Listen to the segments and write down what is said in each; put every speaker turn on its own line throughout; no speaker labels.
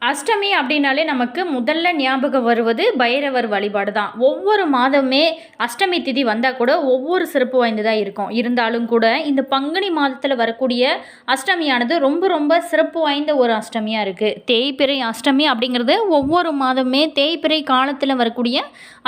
அஷ்டமி அப்படின்னாலே நமக்கு முதல்ல ஞாபகம் வருவது பைரவர் வழிபாடு தான். ஒவ்வொரு மாதமே அஷ்டமி திதி வந்தால் கூட ஒவ்வொரு சிறப்பு வாய்ந்ததாக இருக்கும். இருந்தாலும் கூட இந்த பங்குனி மாதத்தில் வரக்கூடிய அஷ்டமியானது ரொம்ப ரொம்ப சிறப்பு வாய்ந்த ஒரு அஷ்டமியாக இருக்குது. தேய்பிறை அஷ்டமி அப்படிங்கிறது ஒவ்வொரு மாதமே தேய்பிறை காலத்தில் வரக்கூடிய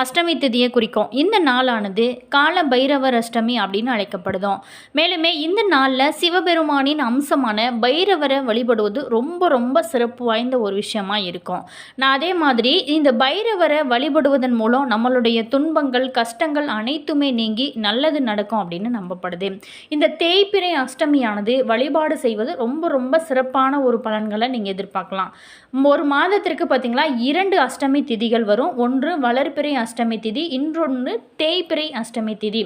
அஷ்டமி திதியை குறிக்கும். இந்த நாளானது கால பைரவர் அஷ்டமி அப்படின்னு அழைக்கப்படுதும். மேலுமே இந்த நாளில் சிவபெருமானின் அம்சமான பைரவரை வழிபடுவது ரொம்ப ரொம்ப சிறப்பு வாய்ந்த ஒரு விஷயமா இருக்கும். நான் அதே மாதிரி இந்த பைரவரை வழிபடுவதன் மூலம் நம்மளுடைய துன்பங்கள் கஷ்டங்கள் அனைத்துமே நீங்கி நல்லது நடக்கும் அப்படின்னு நம்பப்படுது. இந்த தேய்பிறை அஷ்டமியானது வழிபாடு செய்வது ரொம்ப ரொம்ப சிறப்பான ஒரு பலன்களை நீங்கள் எதிர்பார்க்கலாம். ஒரு மாதத்திற்கு பார்த்தீங்களா 2 அஷ்டமி திதிகள் வரும். ஒன்று வளர்பிறை அஷ்டமி திதி, இன்னொன்று தேய்பிறை அஷ்டமி திதி.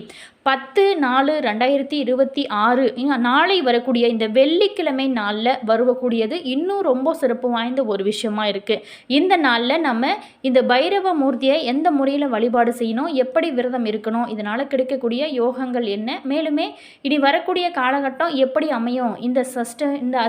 10/4/2026 நாளை வரக்கூடிய இந்த வெள்ளிக்கிழமை நாளில் வரக்கூடியது இன்னும் ரொம்ப சிறப்பு வாய்ந்த ஒரு விஷயமா இருக்குது. இந்த நாளில் நம்ம இந்த பைரவ மூர்த்தியை எந்த முறையில் வழிபாடு செய்யணும், எப்படி விரதம் இருக்கணும், இதனால் கிடைக்கக்கூடிய யோகங்கள் என்ன, மேலுமே இனி வரக்கூடிய காலகட்டம் எப்படி அமையும், இந்த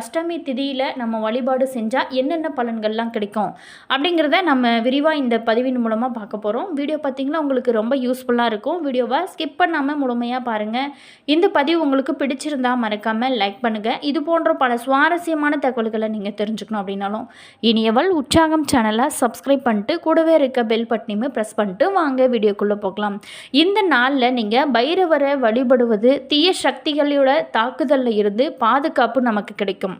அஷ்டமி திதியில் நம்ம வழிபாடு செஞ்சால் என்னென்ன பலன்கள்லாம் கிடைக்கும் அப்படிங்கிறத நம்ம விரிவாக இந்த பதிவின் மூலமாக பார்க்க போகிறோம். வீடியோ பார்த்திங்கன்னா உங்களுக்கு ரொம்ப யூஸ்ஃபுல்லாக இருக்கும். வீடியோவை ஸ்கிப் பண்ணாமல் முழுமையாக பாருங்கள். இந்த பதிவு உங்களுக்கு பிடிச்சிருந்தா மறக்காமல் லைக் பண்ணுங்கள். இது போன்ற பல சுவாரஸ்யமான தகவல்களை நீங்கள் தெரிஞ்சுக்கணும் அப்படின்னாலும் இனியவள் உற்சாகம் சேனலை சப்ஸ்கிரைப் பண்ணிட்டு கூடவே இருக்க பெல் பட்டனையுமே ப்ரெஸ் பண்ணிட்டு வாங்க வீடியோக்குள்ளே போகலாம். இந்த நாளில் நீங்கள் பைரவரை வழிபடுவது தீய சக்திகளோட தாக்குதலில் இருந்து பாதுகாப்பு நமக்கு கிடைக்கும்.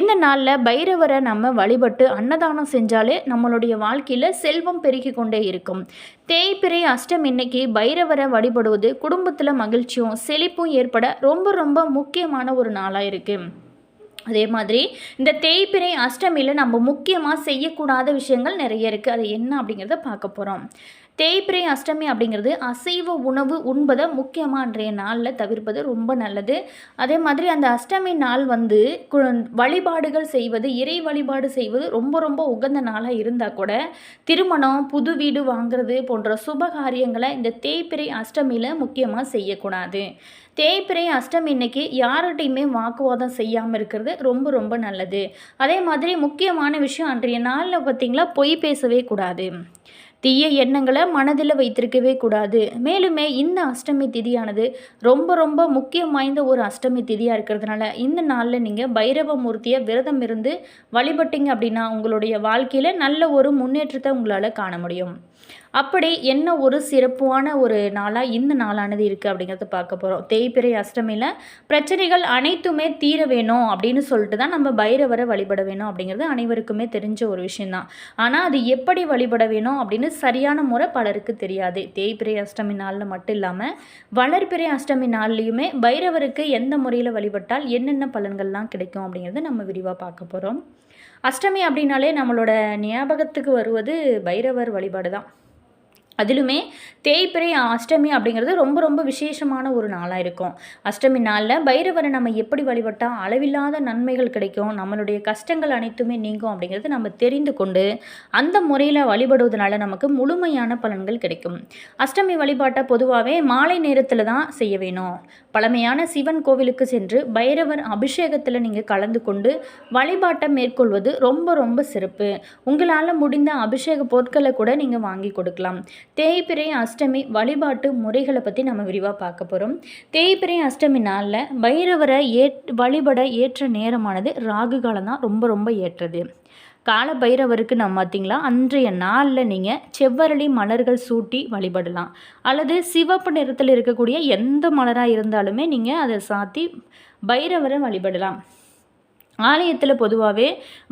இந்த நாளில் பைரவரை நம்ம வழிபட்டு அன்னதானம் செஞ்சாலே நம்மளுடைய வாழ்க்கையில் செல்வம் பெருகி கொண்டே இருக்கும். தேய்பிறை அஷ்டமி இன்னைக்கு பைரவரை வழிபடுவது குடும்பத்தில் மகிழ்ச்சியும் செழிப்பும் ஏற்பட ரொம்ப ரொம்ப முக்கியமான ஒரு நாளாக இருக்குது. அதே மாதிரி இந்த தேய்பிறை அஷ்டமியில் நம்ம முக்கியமாக செய்யக்கூடாத விஷயங்கள் நிறைய இருக்குது. அது என்ன அப்படிங்கிறத பார்க்க போகிறோம். தேய்பிறை அஷ்டமி அப்படிங்கிறது அசைவ உணவு உண்பதை முக்கியமாக அன்றைய நாளில் தவிர்ப்பது ரொம்ப நல்லது. அதே மாதிரி அந்த அஷ்டமி நாள் வழிபாடுகள் செய்வது, இறை வழிபாடு செய்வது ரொம்ப ரொம்ப உகந்த நாளாக இருந்தால் கூட திருமணம், புது வீடு வாங்குறது போன்ற சுப காரியங்களை இந்த தேய்பிறை அஷ்டமியில் முக்கியமாக செய்யக்கூடாது. தேய்பிறை அஷ்டமி இன்னைக்கு யார்கிட்டையுமே வாக்குவாதம் செய்யாமல் இருக்கிறது ரொம்ப ரொம்ப நல்லது. அதே மாதிரி முக்கியமான விஷயம் அன்றைய நாளில் பார்த்திங்களா பொய் பேசவே கூடாது. தீய எண்ணங்களை மனதில் வைத்திருக்கவே கூடாது. மேலுமே இந்த அஷ்டமி திதியானது ரொம்ப ரொம்ப முக்கியம் வாய்ந்த ஒரு அஷ்டமி திதியாக இருக்கிறதுனால இந்த நாளில் நீங்கள் பைரவ மூர்த்தியை விரதம் இருந்து வழிபட்டீங்க அப்படின்னா உங்களுடைய வாழ்க்கையில் நல்ல ஒரு முன்னேற்றத்தை உங்களால் காண முடியும். அப்படி என்ன ஒரு சிறப்பான ஒரு நாளாக இந்த நாளானது இருக்குது அப்படிங்கிறத பார்க்க போகிறோம். தேய்பிறை அஷ்டமியில் பிரச்சனைகள் அனைத்துமே தீர வேணும் அப்படின்னு சொல்லிட்டு தான் நம்ம பைரவரை வழிபட வேணும் அப்படிங்கிறது அனைவருக்குமே தெரிஞ்ச ஒரு விஷயந்தான். ஆனால் அது எப்படி வழிபட வேணும் அப்படின்னு சரியான முறை பலருக்கு தெரியாது. தேய்பிறை அஷ்டமி நாளில் மட்டும் இல்லாமல் வளர்பிறை அஷ்டமி நாள்லையுமே பைரவருக்கு எந்த முறையில் வழிபட்டால் என்னென்ன பலன்கள்லாம் கிடைக்கும் அப்படிங்கிறத நம்ம விரிவாக பார்க்க போகிறோம். அஷ்டமி அப்படின்னாலே நம்மளோட ஞாபகத்துக்கு வருவது பைரவர் வழிபாடு தான். அதிலுமே தேய்பிறை அஷ்டமி அப்படிங்கிறது ரொம்ப ரொம்ப விசேஷமான ஒரு நாளாக இருக்கும். அஷ்டமி நாளில் பைரவரை நம்ம எப்படி வழிபட்டால் அளவில்லாத நன்மைகள் கிடைக்கும், நம்மளுடைய கஷ்டங்கள் அனைத்துமே நீங்கும் அப்படிங்கிறது நம்ம தெரிந்து கொண்டு அந்த முறையில் வழிபடுவதனால நமக்கு முழுமையான பலன்கள் கிடைக்கும். அஷ்டமி வழிபாட்டை பொதுவாகவே மாலை நேரத்தில் தான் செய்ய வேணும். பழமையான சிவன் கோவிலுக்கு சென்று பைரவர் அபிஷேகத்தில் நீங்கள் கலந்து கொண்டு வழிபாட்டை மேற்கொள்வது ரொம்ப ரொம்ப சிறப்பு. உங்களால் முடிந்த அபிஷேக பொருட்களை கூட நீங்கள் வாங்கி கொடுக்கலாம். தேய்பிறை அஷ்டமி வழிபாட்டு முறைகளை பற்றி நம்ம விரிவாக பார்க்க போகிறோம். தேய்பிறை அஷ்டமி நாளில் பைரவரை வழிபட ஏற்ற நேரமானது ராகு காலம் தான் ரொம்ப ரொம்ப ஏற்றது. கால பைரவருக்கு நம்ம பார்த்திங்களா அன்றைய நாளில் நீங்கள் செவ்வரளி மலர்கள் சூட்டி வழிபடலாம். அல்லது சிவப்பு நிறத்தில் இருக்கக்கூடிய எந்த மலராக இருந்தாலுமே நீங்கள் அதை சாத்தி பைரவரை வழிபடலாம். ஆலயத்தில் பொதுவாகவே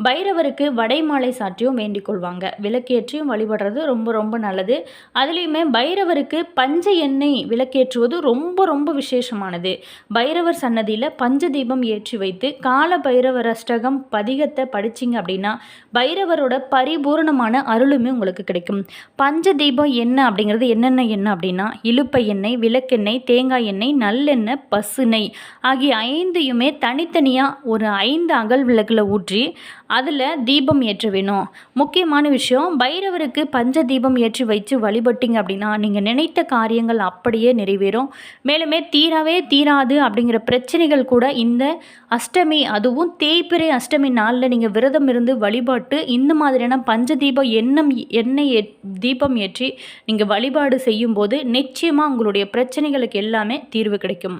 பைரவருக்கு வடை மாலை சாற்றியும் வேண்டிக் கொள்வாங்க. விளக்கேற்றியும் வழிபடுறது ரொம்ப ரொம்ப நல்லது. அதுலேயுமே பைரவருக்கு பஞ்ச எண்ணெய் விளக்கேற்றுவது ரொம்ப ரொம்ப விசேஷமானது. பைரவர் சன்னதியில் பஞ்ச தீபம் ஏற்றி வைத்து கால பைரவர் அஷ்டகம் பதிகத்தை படிச்சிங்க அப்படின்னா பைரவரோட பரிபூர்ணமான அருளுமே உங்களுக்கு கிடைக்கும். பஞ்ச தீபம் என்ன அப்படிங்கிறது என்னென்ன எண்ணெய் அப்படின்னா இலுப்பை எண்ணெய், விளக்கெண்ணெய், தேங்காய் எண்ணெய், நல்லெண்ணெய், பசுநெய் ஆகிய 5யுமே தனித்தனியாக ஒரு 5 அகல் விளக்கில் ஊற்றி அதில் தீபம் ஏற்ற வேணும். முக்கியமான விஷயம், பைரவருக்கு பஞ்ச தீபம் ஏற்றி வச்சு வழிபட்டிங்க அப்படின்னா நீங்கள் நினைத்த காரியங்கள் அப்படியே நிறைவேறும். மேலுமே தீராது அப்படிங்கிற பிரச்சனைகள் கூட இந்த அஷ்டமி, அதுவும் தேய்பிறை அஷ்டமி நாளில் நீங்கள் விரதம் இருந்து வழிபாட்டு இந்த மாதிரியான பஞ்ச தீபம் எண்ணெய் தீபம் ஏற்றி நீங்கள் வழிபாடு செய்யும்போது நிச்சயமாக உங்களுடைய பிரச்சனைகளுக்கு எல்லாமே தீர்வு கிடைக்கும்.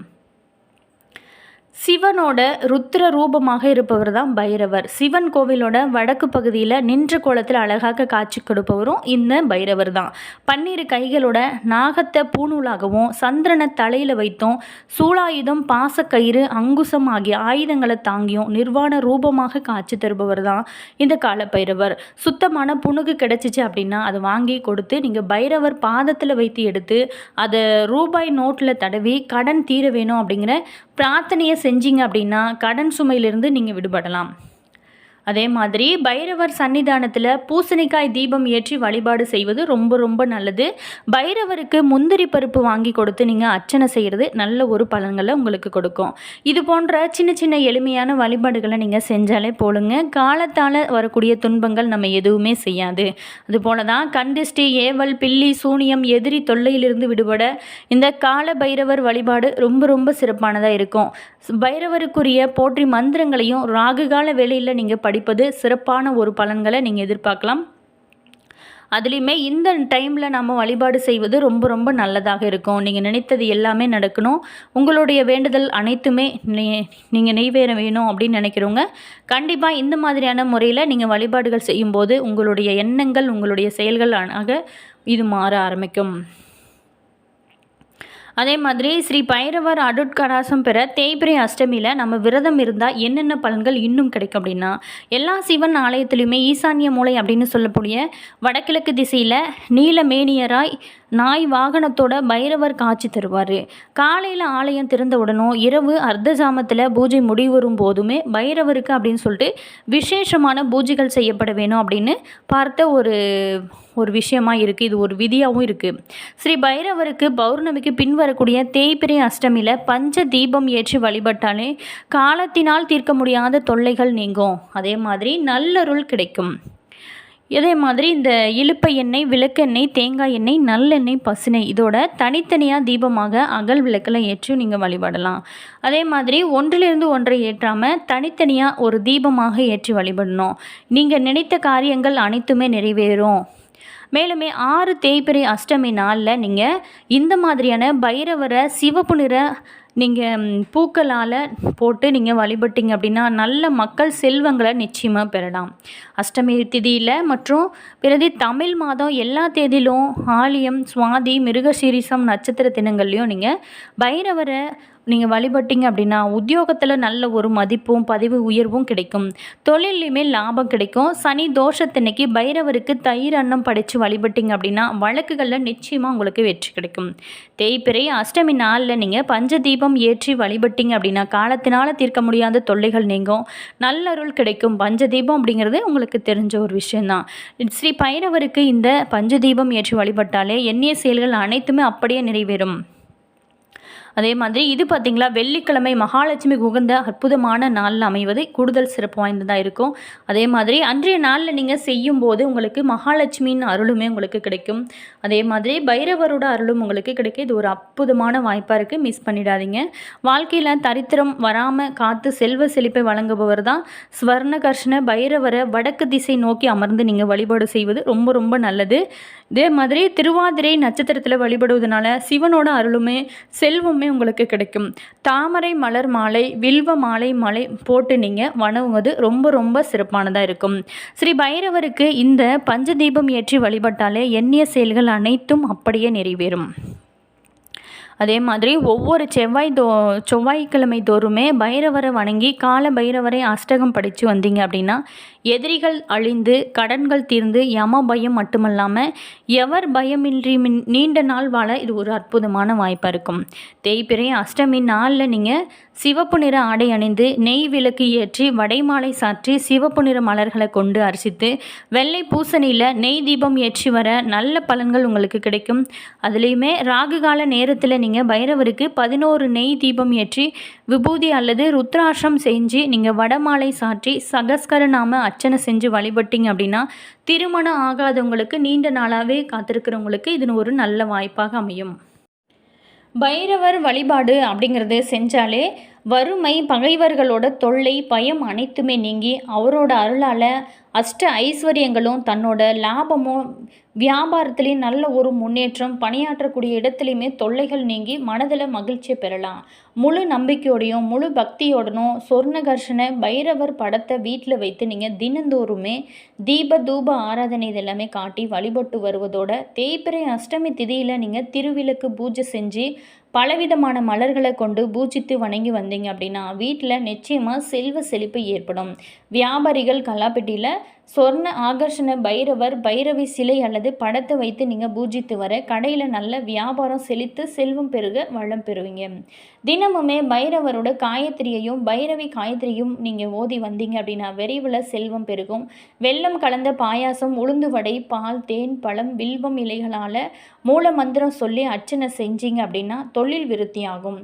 சிவனோட ருத்ர ரூபமாக இருப்பவர் தான் பைரவர். சிவன் கோவிலோட வடக்கு பகுதியில் நின்ற கோலத்தில் அழகாக காட்சி கொடுப்பவரும் இந்த பைரவர் தான். 12 கைகளோட நாகத்தை பூணூலாகவும் சந்திரனை தலையில் வைத்தும் சூலாயுதம் பாசக்கயிறு அங்குசம் ஆகிய ஆயுதங்களை தாங்கியும் நிர்வாண ரூபமாக காட்சி தருபவர் தான் இந்த கால பைரவர். சுத்தமான புணுகு கிடைச்சிச்சு அப்படின்னா அதை வாங்கி கொடுத்து நீங்கள் பைரவர் பாதத்தில் வைத்து எடுத்து அதை ரூபாய் நோட்டில் தடவி கடன் தீர வேணும் அப்படிங்கிற பிரார்த்தனையை செஞ்சீங்க அப்படின்னா கடன் சுமையிலிருந்து நீங்கள் விடுபடலாம். அதே மாதிரி பைரவர் சன்னிதானத்தில் பூசணிக்காய் தீபம் ஏற்றி வழிபாடு செய்வது ரொம்ப ரொம்ப நல்லது. பைரவருக்கு முந்திரி பருப்பு வாங்கி கொடுத்து நீங்கள் அர்ச்சனை செய்கிறது நல்ல ஒரு பலன்களை உங்களுக்கு கொடுக்கும். இது போன்ற சின்ன சின்ன எளிமையான வழிபாடுகளை நீங்கள் செஞ்சாலே போலுங்க, காலத்தால் வரக்கூடிய துன்பங்கள் நம்ம எதுவுமே செய்யாது. அதுபோல தான் கண்டிஷ்டி, ஏவல், பில்லி, சூனியம், எதிரி தொல்லையிலிருந்து விடுபட இந்த கால பைரவர் வழிபாடு ரொம்ப ரொம்ப சிறப்பானதாக இருக்கும். பைரவருக்குரிய போற்றி மந்திரங்களையும் ராகுகால வேளையில் நீங்கள் படிப்பது சிறப்பான ஒரு பலன்களை நீங்கள் எதிர்பார்க்கலாம். அதுலேயுமே இந்த டைமில் நம்ம வழிபாடு செய்வது ரொம்ப ரொம்ப நல்லதாக இருக்கும். நீங்கள் நினைத்தது எல்லாமே நடக்கணும், உங்களுடைய வேண்டுதல் அனைத்துமே நீங்கள் நெய்வேற வேணும் அப்படின்னு நினைக்கிறவங்க கண்டிப்பாக இந்த மாதிரியான முறையில் நீங்கள் வழிபாடுகள் செய்யும்போது உங்களுடைய எண்ணங்கள், உங்களுடைய செயல்கள் ஆக இது மாற ஆரம்பிக்கும். அதே மாதிரி ஸ்ரீ பைரவர் அருட்கடாசம் பெற தேய்பிறை அஷ்டமியில் நம்ம விரதம் இருந்தால் என்னென்ன பலன்கள் இன்னும் கிடைக்கும் அப்படின்னா, எல்லா சிவன் ஆலயத்துலேயுமே ஈசான்ய மூலை அப்படின்னு சொல்லக்கூடிய வடகிழக்கு திசையில் நீலமேனியராய் நாய் வாகனத்தோட பைரவர் காட்சி தருவார். காலையில் ஆலயம் திறந்த உடனும் இரவு அர்த்த ஜாமத்தில் பூஜை முடிவரும் போதுமே பைரவருக்கு அப்படின்னு சொல்லிட்டு விசேஷமான பூஜைகள் செய்யப்பட வேணும் அப்படின்னு பார்த்த ஒரு விஷயமா இருக்குது. இது ஒரு விதியாகவும் இருக்குது. ஸ்ரீ பைரவருக்கு பௌர்ணமிக்கு பின்வரக்கூடிய தேய்பிறை அஷ்டமியில் பஞ்ச தீபம் ஏற்றி வழிபட்டாலே காலத்தினால் தீர்க்க முடியாத தொல்லைகள் நீங்கும். அதே மாதிரி நல்லருள் கிடைக்கும். இதே மாதிரி இந்த இலுப்பை எண்ணெய், விளக்கெண்ணெய், தேங்காய் எண்ணெய், நல்லெண்ணெய், பசுனை இதோட தனித்தனியாக தீபமாக அகல் விளக்கில் ஏற்றி நீங்கள் வழிபடலாம். அதே மாதிரி ஒன்றிலிருந்து ஒன்றை ஏற்றாமல் தனித்தனியாக ஒரு தீபமாக ஏற்றி வழிபடணும். நீங்கள் நினைத்த காரியங்கள் அனைத்துமே நிறைவேறும். மேலுமே 6 தேய்பிறை அஷ்டமி நாளில் நீங்கள் இந்த மாதிரியான பைரவரை சிவப்பு நிற நீங்கள் பூக்களால் போட்டு நீங்கள் வழிபட்டீங்க அப்படின்னா நல்ல மக்கள் செல்வங்களை நிச்சயமாக பெறலாம். அஷ்டமி திதியில் மற்றும் பிறகு தமிழ் மாதம் எல்லா தேதியிலும் ஆலியம், சுவாதி, மிருகசீரிசம் நட்சத்திர தினங்கள்லையும் நீங்கள் பைரவரை நீங்கள் வழிபட்டீங்க அப்படின்னா உத்தியோகத்தில் நல்ல ஒரு மதிப்பும் பதிவு உயர்வும் கிடைக்கும். தொழிலையுமே லாபம் கிடைக்கும். சனி தோஷத்தன்னைக்கு பைரவருக்கு தயிர் அன்னம் படைத்து வழிபட்டீங்க அப்படின்னா வழக்குகளில் நிச்சயமாக உங்களுக்கு வெற்றி கிடைக்கும். தேய்பிறை அஷ்டமி நாளில் நீங்கள் பஞ்ச தீபம் ஏற்றி வழிபட்டீங்க அப்படின்னா காலத்தினால் தீர்க்க முடியாத தொல்லைகள் நீங்கும், நல்லருள் கிடைக்கும். பஞ்ச தீபம் அப்படிங்கிறது உங்களுக்கு தெரிஞ்ச ஒரு விஷயந்தான். ஸ்ரீ பைரவருக்கு இந்த பஞ்ச தீபம் ஏற்றி வழிபட்டாலே எண்ணிய செயல்கள் அனைத்துமே அப்படியே நிறைவேறும். அதே மாதிரி இது பார்த்திங்களா, வெள்ளிக்கிழமை மகாலட்சுமி உகந்த அற்புதமான நாளில் அமைவது கூடுதல் சிறப்பு வாய்ந்ததாக இருக்கும். அதே மாதிரி அன்றைய நாளில் நீங்கள் செய்யும்போது உங்களுக்கு மகாலட்சுமியின் அருளுமே உங்களுக்கு கிடைக்கும். அதே மாதிரி பைரவரோட அருளும் உங்களுக்கு கிடைக்கும். இது ஒரு அற்புதமான வாய்ப்பாக இருக்குது, மிஸ் பண்ணிடாதீங்க. வாழ்க்கையில் தரித்திரம் வராமல் காத்து செல்வ செழிப்பை வழங்குபவர் தான் ஸ்வர்ணகர்ஷ்ண பைரவரை வடக்கு திசை நோக்கி அமர்ந்து நீங்கள் வழிபாடு செய்வது ரொம்ப ரொம்ப நல்லது. இதே மாதிரி திருவாதிரை நட்சத்திரத்தில் வழிபடுவதனால சிவனோட அருளுமே செல்வமே உங்களுக்கு கிடைக்கும். தாமரை மலர் மாலை, வில்வ மாலை போட்டு நீங்கள் வணங்குவது ரொம்ப ரொம்ப சிறப்பானதாக இருக்கும். ஸ்ரீ பைரவருக்கு இந்த பஞ்சதீபம் ஏற்றி வழிபட்டாலே எண்ணிய செயல்கள் அனைத்தும் அப்படியே நிறைவேறும். அதே மாதிரி ஒவ்வொரு செவ்வாய்க்கிழமை தோறுமே பைரவரை வணங்கி கால பைரவரை அஷ்டகம் படித்து வந்தீங்க அப்படின்னா எதிரிகள் அழிந்து கடன்கள் தீர்ந்து யம பயம் மட்டுமல்லாமல் எவர் பயமின்றி நீண்ட நாள் வாழ இது ஒரு அற்புதமான வாய்ப்பாக இருக்கும். தேய்பிறை அஷ்டமி நாளில் நீங்கள் சிவப்பு நிற ஆடை அணிந்து நெய் விளக்கு ஏற்றி வடைமாலை சாற்றி சிவப்பு நிற மலர்களை கொண்டு அர்ச்சித்து வெள்ளை பூசணியில் நெய் தீபம் ஏற்றி வர நல்ல பலன்கள் உங்களுக்கு கிடைக்கும். அதுலேயுமே ராகுகால நேரத்தில் நீங்கள் பைரவருக்கு 11 நெய் தீபம் ஏற்றி விபூதி அல்லது ருத்ராட்சம் செஞ்சு நீங்கள் வடமாலை சாற்றி சகஸ்கரநாம அர்ச்சனை செஞ்சு வழிபட்டீங்க அப்படின்னா திருமணம் ஆகாதவங்களுக்கு, நீண்ட நாளாகவே காத்திருக்கிறவங்களுக்கு இது ஒரு நல்ல வாய்ப்பாக அமையும். பைரவர் வழிபாடு அப்படிங்கிறது செஞ்சாலே வறுமை, பகைவர்களோட தொல்லை, பயம் அனைத்துமே நீங்கி அவரோட அருளால் அஷ்ட ஐஸ்வர்யங்களும் தன்னோட லாபமும் வியாபாரத்துலேயும் நல்ல ஒரு முன்னேற்றம், பணியாற்றக்கூடிய இடத்துலையுமே தொல்லைகள் நீங்கி மனதில் மகிழ்ச்சியை பெறலாம். முழு நம்பிக்கையோடையும் முழு பக்தியோடனும் சொர்ணகர்ஷன பைரவர் படத்தை வீட்டில் வைத்து நீங்கள் தினந்தோறுமே தீப தூப ஆராதனை இதெல்லாமே காட்டி வழிபட்டு வருவதோட தேய்பிறை அஷ்டமி திதியில் நீங்கள் திருவிளக்கு பூஜை செஞ்சு பலவிதமான மலர்களை கொண்டு பூஜித்து வணங்கி வந்தீங்க அப்படின்னா வீட்டில் நிச்சயமாக செல்வ செழிப்பு ஏற்படும். வியாபாரிகள் கல்லாப்பெட்டியில் சொர்ண ஆகர்ஷண பைரவர், பைரவி சிலை அல்லது படத்தை வைத்து நீங்கள் பூஜித்து வர கடையில் நல்ல வியாபாரம் செழித்து செல்வம் பெருக வளம் பெறுவீங்க. தினமுமே பைரவரோட காயத்ரியையும் பைரவி காயத்ரியும் நீங்கள் ஓதி வந்தீங்க அப்படின்னா விரைவில் செல்வம் பெருகும். வெல்லம் கலந்த பாயாசம், உளுந்து வடை, பால், தேன், பழம், வில்வம் இலைகளால் மூல மந்திரம் சொல்லி அர்ச்சனை செஞ்சீங்க அப்படின்னா தொழில் விருத்தியாகும்.